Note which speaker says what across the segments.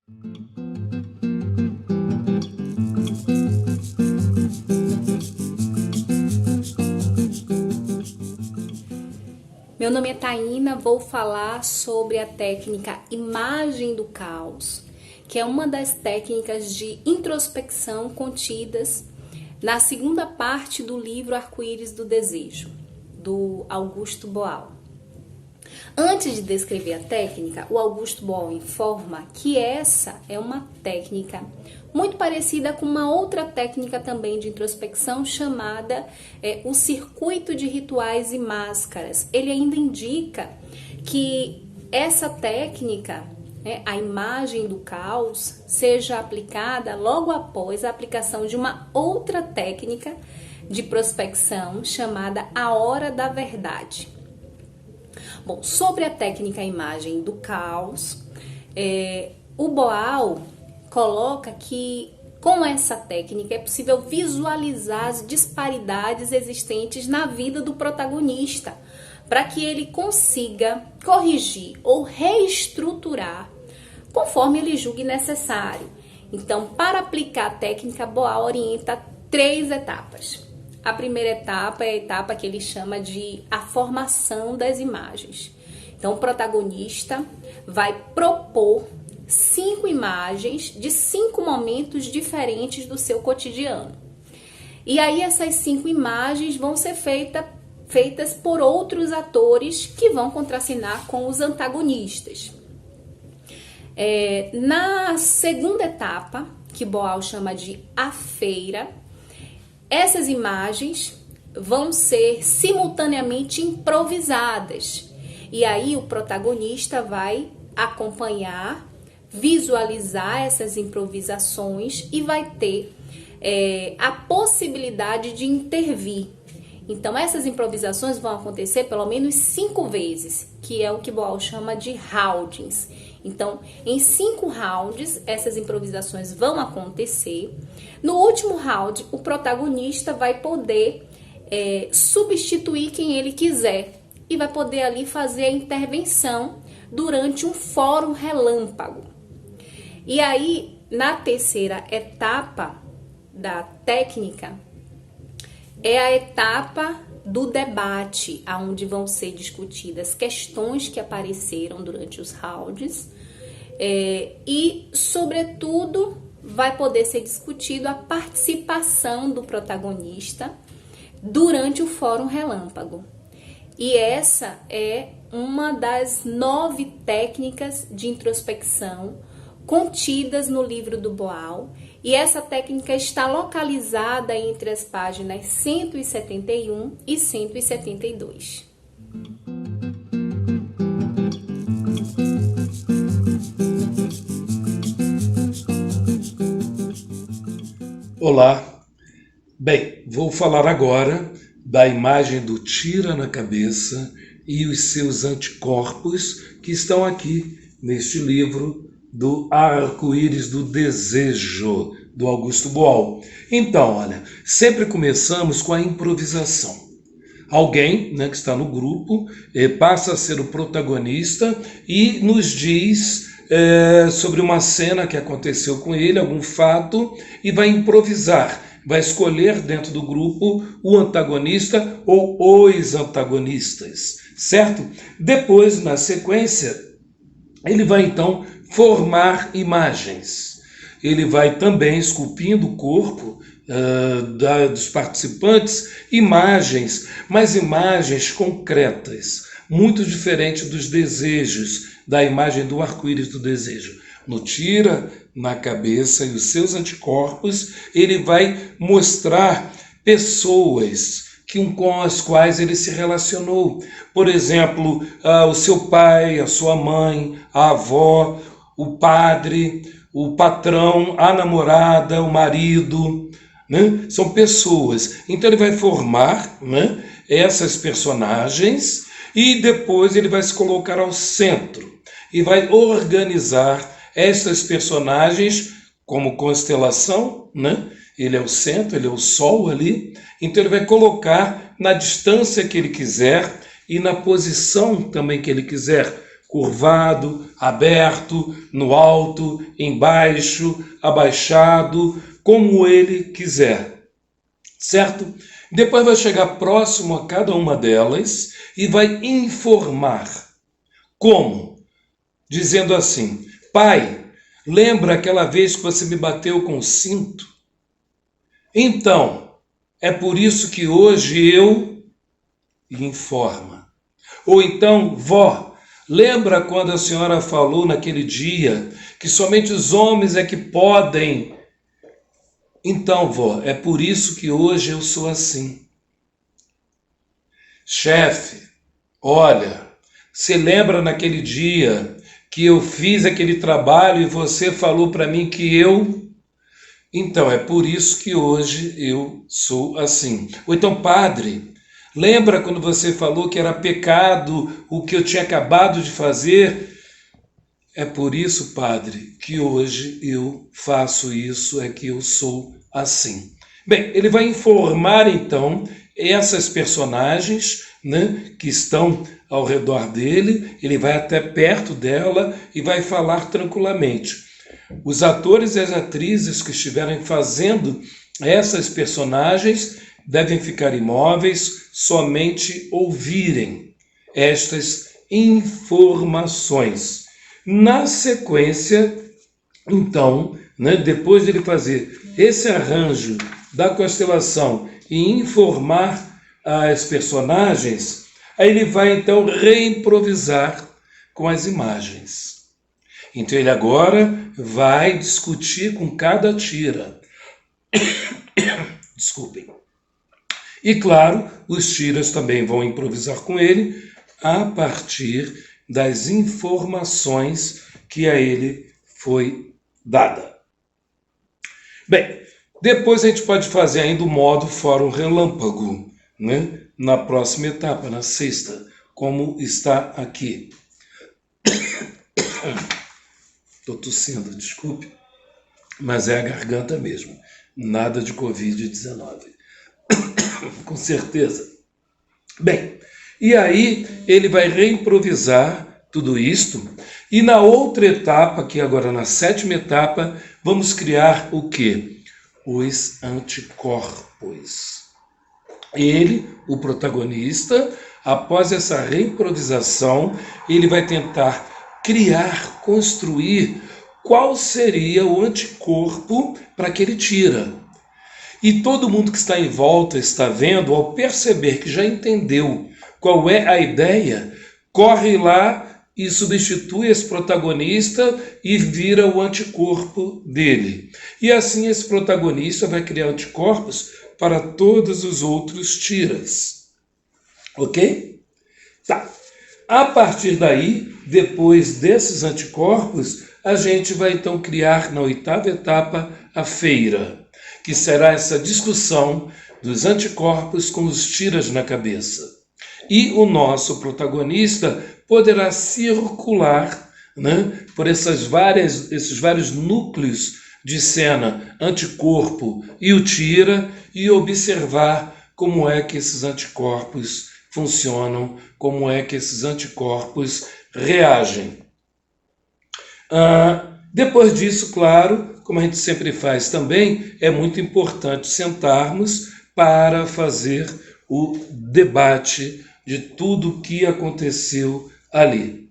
Speaker 1: Meu nome é Taína, vou falar sobre a técnica Imagem do Caos, que é uma das técnicas de introspecção contidas na segunda parte do livro Arco-Íris do Desejo, do Augusto Boal. Antes de descrever a técnica, o Augusto Boal informa que essa é uma técnica muito parecida com uma outra técnica também de introspecção chamada o circuito de rituais e máscaras. Ele ainda indica que essa técnica, a imagem do caos, seja aplicada logo após a aplicação de uma outra técnica de prospecção chamada a hora da verdade. Bom, sobre a técnica imagem do caos, o Boal coloca que com essa técnica é possível visualizar as disparidades existentes na vida do protagonista, para que ele consiga corrigir ou reestruturar conforme ele julgue necessário. Então, para aplicar a técnica, Boal orienta 3 etapas. A primeira etapa é a etapa que ele chama de a formação das imagens. Então, o protagonista vai propor 5 imagens de 5 momentos diferentes do seu cotidiano. E aí, essas 5 imagens vão ser feitas por outros atores que vão contracenar com os antagonistas. Na segunda etapa, que Boal chama de a feira, essas imagens vão ser simultaneamente improvisadas. E aí o protagonista vai acompanhar, visualizar essas improvisações e vai ter a possibilidade de intervir. Então essas improvisações vão acontecer pelo menos 5 vezes, que é o que Boal chama de roundings. Então, em 5 rounds, essas improvisações vão acontecer. No último round, o protagonista vai poder substituir quem ele quiser e vai poder ali fazer a intervenção durante um fórum relâmpago. E aí, na terceira etapa da técnica, é a etapa do debate, onde vão ser discutidas questões que apareceram durante os rounds e, sobretudo, vai poder ser discutido a participação do protagonista durante o Fórum Relâmpago. E essa é uma das 9 técnicas de introspecção contidas no livro do Boal, e essa técnica está localizada entre as páginas 171 e 172.
Speaker 2: Olá, bem, vou falar agora da imagem do tira na cabeça e os seus anticorpos que estão aqui neste livro do Arco-Íris do Desejo, do Augusto Boal. Então, olha, sempre começamos com a improvisação. Alguém, que está no grupo, passa a ser o protagonista e nos diz sobre uma cena que aconteceu com ele, algum fato, e vai improvisar, vai escolher dentro do grupo o antagonista ou os antagonistas, certo? Depois, na sequência, ele vai então formar imagens. Ele vai também esculpindo o corpo dos participantes, imagens, mas imagens concretas, muito diferente dos desejos, da imagem do arco-íris do desejo. No tira na cabeça e os seus anticorpos, ele vai mostrar pessoas com as quais ele se relacionou. Por exemplo, o seu pai, a sua mãe, a avó, o padre, o patrão, a namorada, o marido, São pessoas. Então ele vai formar essas personagens e depois ele vai se colocar ao centro e vai organizar essas personagens como constelação, Ele é o centro, ele é o sol ali, então ele vai colocar na distância que ele quiser e na posição também que ele quiser, curvado, aberto, no alto, embaixo, abaixado, como ele quiser, certo? Depois vai chegar próximo a cada uma delas e vai informar. Como? Dizendo assim: pai, lembra aquela vez que você me bateu com o cinto? Então, é por isso que hoje eu informa. Ou então, vó, lembra quando a senhora falou naquele dia que somente os homens é que podem? Então, vó, é por isso que hoje eu sou assim. Chefe, olha, você lembra naquele dia que eu fiz aquele trabalho e você falou para mim que eu... Então, é por isso que hoje eu sou assim. Ou então, padre, lembra quando você falou que era pecado o que eu tinha acabado de fazer? É por isso, padre, que hoje eu faço isso, é que eu sou assim. Bem, ele vai informar, então, essas personagens, né, que estão ao redor dele, ele vai até perto dela e vai falar tranquilamente. Os atores e as atrizes que estiverem fazendo essas personagens devem ficar imóveis, somente ouvirem estas informações. Na sequência, então, né, depois de ele fazer esse arranjo da constelação e informar as personagens, aí ele vai então reimprovisar com as imagens. Então ele agora vai discutir com cada tira. Desculpem. E claro, os tiras também vão improvisar com ele a partir das informações que a ele foi dada. Bem, depois a gente pode fazer ainda o modo Fórum Relâmpago, né? Na próxima etapa, na sexta, como está aqui. Estou tossindo, desculpe, mas é a garganta mesmo, nada de Covid-19, com certeza. Bem, e aí ele vai reimprovisar tudo isto, e na outra etapa, que agora na sétima etapa, vamos criar o quê? Os anticorpos. Ele, o protagonista, após essa reimprovisação, ele vai tentar criar, construir qual seria o anticorpo para que ele tira. E todo mundo que está em volta está vendo, ao perceber que já entendeu qual é a ideia, corre lá e substitui esse protagonista e vira o anticorpo dele. E assim esse protagonista vai criar anticorpos para todos os outros tiras. Ok? Tá. A partir daí, depois desses anticorpos, a gente vai então criar na oitava etapa a feira, que será essa discussão dos anticorpos com os tiras na cabeça. E o nosso protagonista poderá circular, né, por esses vários núcleos de cena, anticorpo e o tira, e observar como é que esses anticorpos funcionam, como é que esses anticorpos reagem. Depois disso, claro, como a gente sempre faz também, é muito importante sentarmos para fazer o debate de tudo o que aconteceu ali.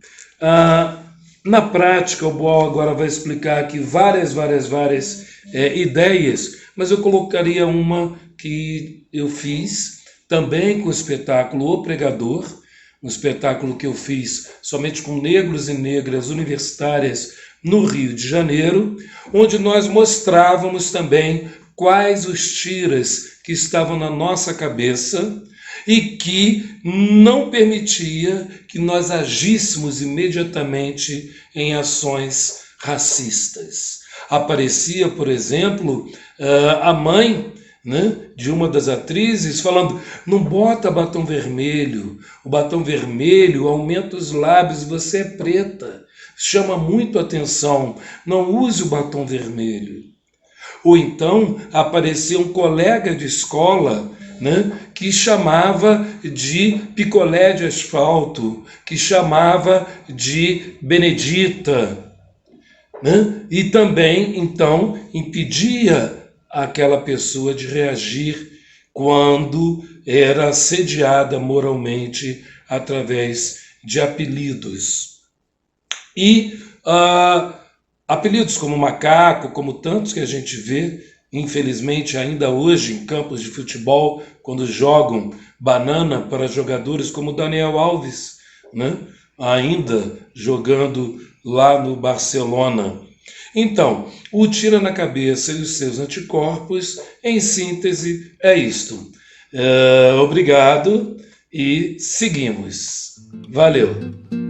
Speaker 2: Na prática, o Boal agora vai explicar aqui várias ideias, mas eu colocaria uma que eu fiz também com o espetáculo O Pregador, um espetáculo que eu fiz somente com negros e negras universitárias no Rio de Janeiro, onde nós mostrávamos também quais os tiras que estavam na nossa cabeça e que não permitia que nós agíssemos imediatamente em ações racistas. Aparecia, por exemplo, a mãe, né, de uma das atrizes falando: não bota batom vermelho, o batom vermelho aumenta os lábios, você é preta, chama muito atenção, não use o batom vermelho. Ou então aparecia um colega de escola né, que chamava de picolé de asfalto, que chamava de Benedita, né, e também, então, impedia aquela pessoa de reagir quando era assediada moralmente através de apelidos. E apelidos como macaco, como tantos que a gente vê, infelizmente ainda hoje em campos de futebol, quando jogam banana para jogadores como Daniel Alves, né? Ainda jogando lá no Barcelona. Então, o tira na cabeça e os seus anticorpos, em síntese, é isto. Obrigado e seguimos. Valeu!